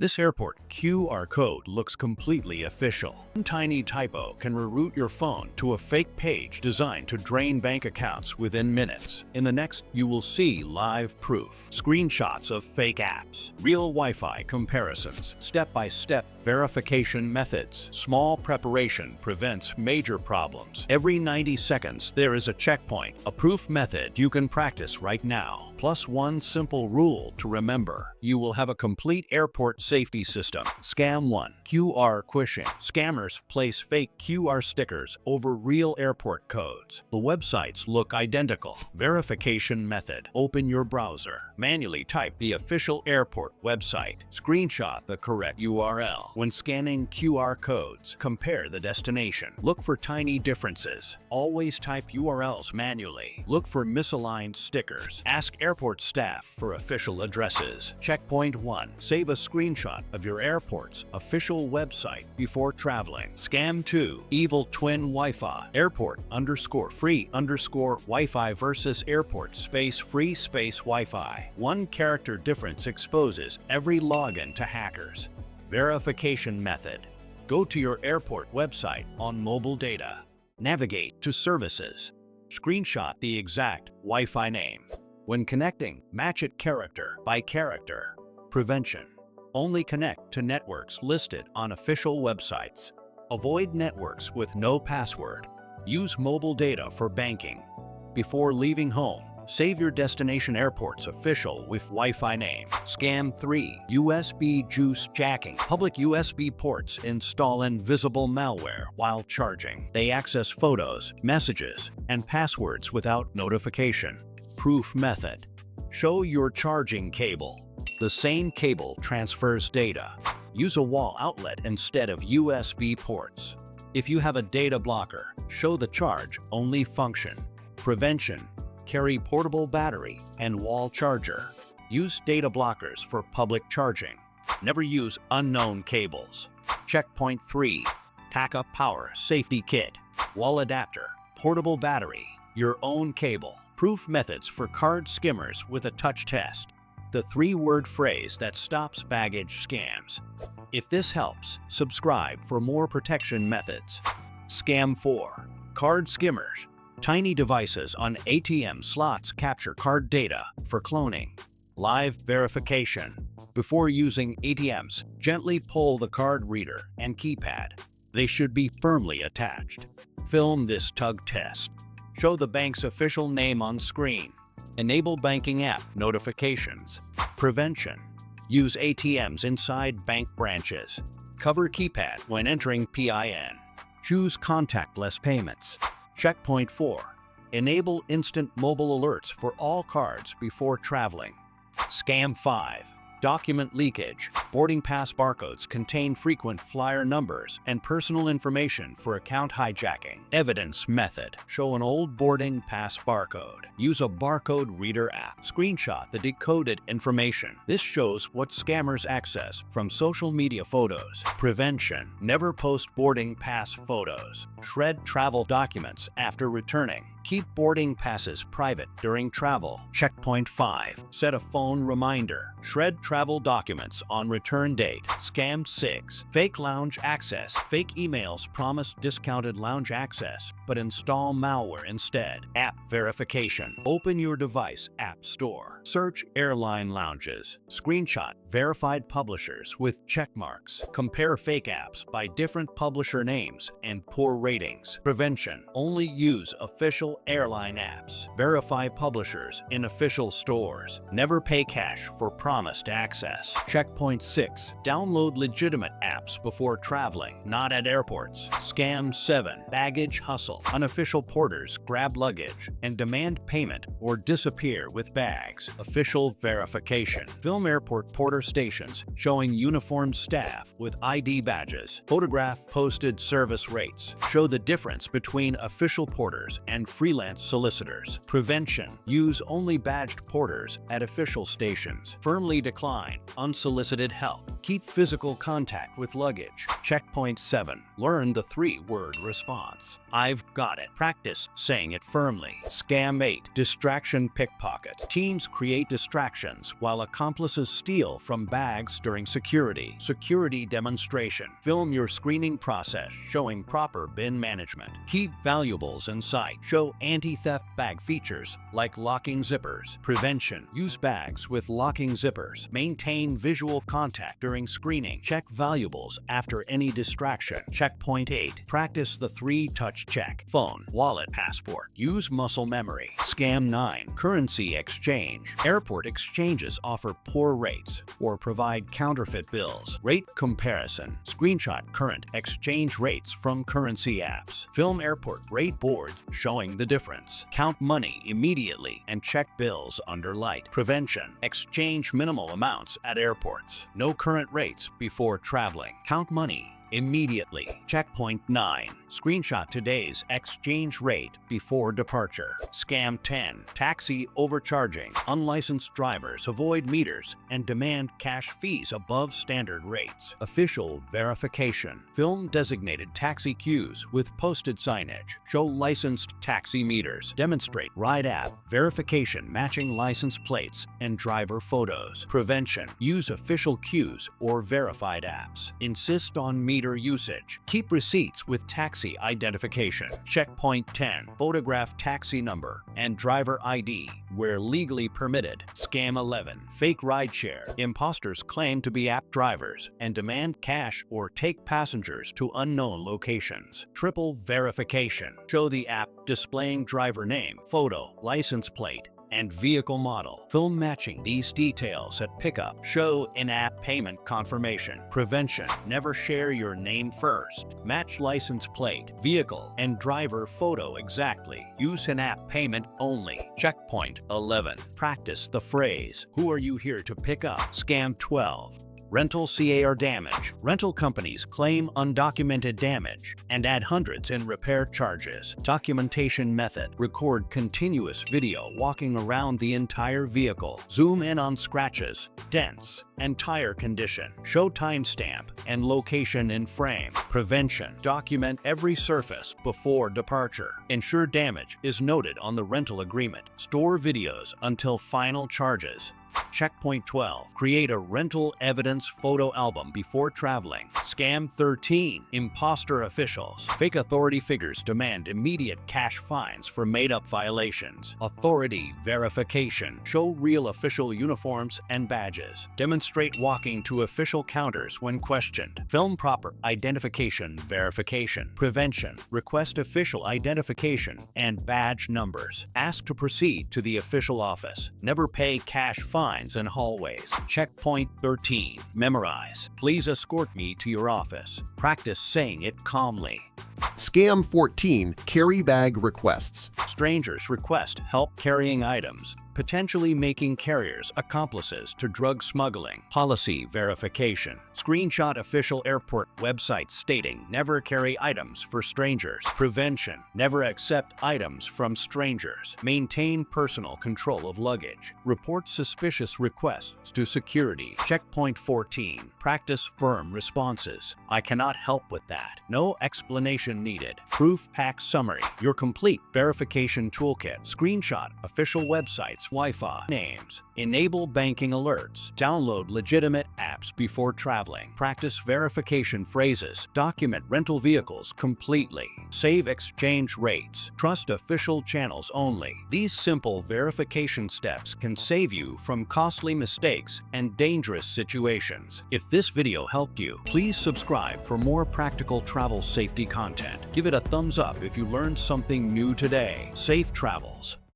This airport QR code looks completely official. One tiny typo can reroute your phone to a fake page designed to drain bank accounts within minutes. In the next, you will see live proof, screenshots of fake apps, real Wi-Fi comparisons, step-by-step verification methods. Small preparation prevents major problems. Every 90 seconds, there is a checkpoint, a proof method you can practice right now. Plus one simple rule to remember. You will have a complete airport safety system. Scam 1. QR Quising. Scammers place fake QR stickers over real airport codes. The websites look identical. Verification method. Open your browser. Manually type the official airport website. Screenshot the correct URL. When scanning QR codes, compare the destination. Look for tiny differences. Always type URLs manually. Look for misaligned stickers. Ask airport staff for official addresses. Checkpoint 1. Save a screenshot of your airport's official website before traveling. Scam 2. Evil twin Wi-Fi. Airport_free_Wi-Fi versus airport free Wi-Fi. One character difference exposes every login to hackers. Verification method. Go to your airport website on mobile data. Navigate to services. Screenshot the exact Wi-Fi name. When connecting, match it character by character. Prevention. Only connect to networks listed on official websites. Avoid networks with no password. Use mobile data for banking. Before leaving home, save your destination airport's official with Wi-Fi name. Scam 3. USB juice jacking. Public USB ports install invisible malware while charging. They access photos, messages, and passwords without notification. Proof method. Show your charging cable. The same cable transfers data. Use a wall outlet instead of USB ports. If you have a data blocker, show the charge-only function. Prevention. Carry portable battery and wall charger. Use data blockers for public charging. Never use unknown cables. Checkpoint 3. Backup power safety kit. Wall adapter. Portable battery. Your own cable. Proof methods for card skimmers with a touch test. The 3-word phrase that stops baggage scams. If this helps, subscribe for more protection methods. Scam 4. Card skimmers. Tiny devices on ATM slots capture card data for cloning. Live verification. Before using ATMs, gently pull the card reader and keypad. They should be firmly attached. Film this tug test. Show the bank's official name on screen. Enable banking app notifications. Prevention. Use ATMs inside bank branches. Cover keypad when entering PIN. Choose contactless payments. Checkpoint 4. Enable instant mobile alerts for all cards before traveling. Scam 5. Document leakage. Boarding pass barcodes contain frequent flyer numbers and personal information for account hijacking. Evidence method. Show an old boarding pass barcode. Use a barcode reader app. Screenshot the decoded information. This shows what scammers access from social media photos. Prevention. Never post boarding pass photos. Shred travel documents after returning. Keep boarding passes private during travel. Checkpoint 5. Set a phone reminder. Shred travel documents on return date. Scam 6. Fake lounge access. Fake emails promise discounted lounge access, but install malware instead. App verification. Open your device App Store. Search airline lounges. Screenshot verified publishers with check marks. Compare fake apps by different publisher names and poor ratings. Prevention. Only use official airline apps. Verify publishers in official stores. Never pay cash for promised access. Checkpoint 6. Download legitimate apps before traveling, not at airports. Scam 7. Baggage hustle. Unofficial porters grab luggage and demand payment or disappear with bags. Official verification. Film airport porter stations showing uniformed staff with ID badges. Photograph posted service rates. Show the difference between official porters and freelance solicitors. Prevention. Use only badged porters at official stations. Firmly decline unsolicited help. Keep physical contact with luggage. Checkpoint 7. Learn the 3-word response. "I've got it." Practice saying it firmly. Scam 8. Distraction pickpockets. Teams create distractions while accomplices steal from bags during security demonstration. Film your screening process showing proper bin management. Keep valuables in sight. Show anti-theft bag features like locking zippers. Prevention. Use bags with locking zippers. Maintain visual contact during screening. Check valuables after any distraction. Checkpoint 8. Practice the 3-touch check. Phone, wallet, passport. Use muscle memory. Scam 9. Currency exchange. Airport exchanges offer poor rates or provide counterfeit bills. Rate comparison. Screenshot current exchange rates from currency apps. Film airport rate boards showing the difference. Count money immediately and check bills under light. Prevention. Exchange minimal amounts at airports. No current rates before traveling. Count money immediately. Checkpoint 9. Screenshot today's exchange rate before departure. Scam 10. Taxi overcharging. Unlicensed drivers avoid meters and demand cash fees above standard rates. Official verification. Film designated taxi queues with posted signage. Show licensed taxi meters. Demonstrate ride app verification matching license plates and driver photos. Prevention. Use official queues or verified apps. Insist on meter usage. Keep receipts with taxi identification. Checkpoint 10. Photograph taxi number and driver ID where legally permitted. Scam 11. Fake RideShare. Imposters claim to be app drivers and demand cash or take passengers to unknown locations. Triple verification. Show the app displaying driver name, photo, license plate, and vehicle model. Film matching these details at pickup. Show in-app payment confirmation. Prevention. Never share your name first. Match license plate, vehicle, and driver photo exactly. Use in-app payment only. Checkpoint 11. Practice the phrase, "Who are you here to pick up?" Scam 12. Rental CAR damage. Rental companies claim undocumented damage and add hundreds in repair charges. Documentation method. Record continuous video walking around the entire vehicle. Zoom in on scratches, dents, and tire condition. Show timestamp and location in frame. Prevention. Document every surface before departure. Ensure damage is noted on the rental agreement. Store videos until final charges. Checkpoint 12. Create a rental evidence photo album before traveling. Scam 13. Impostor Officials. Fake authority figures demand immediate cash fines for made-up violations. Authority verification. Show real official uniforms and badges. Demonstrate walking to official counters when questioned. Film proper identification verification. Prevention. Request official identification and badge numbers. Ask to proceed to the official office. Never pay cash fines in hallways. Checkpoint 13. Memorize. Please escort me to your office. Practice saying it calmly. Scam 14. Carry bag requests. Strangers request help carrying items, potentially making carriers accomplices to drug smuggling. Policy verification. Screenshot official airport websites stating never carry items for strangers. Prevention. Never accept items from strangers. Maintain personal control of luggage. Report suspicious requests to security. Checkpoint 14. Practice firm responses. I cannot help with that. No explanation needed. Proof pack summary. Your complete verification toolkit. Screenshot official websites, Wi-Fi names. Enable banking alerts. Download legitimate apps before traveling. Practice verification phrases. Document rental vehicles completely. Save exchange rates. Trust official channels only. These simple verification steps can save you from costly mistakes and dangerous situations. If this video helped you, please subscribe for more practical travel safety content. Give it a thumbs up if you learned something new today. Safe travels.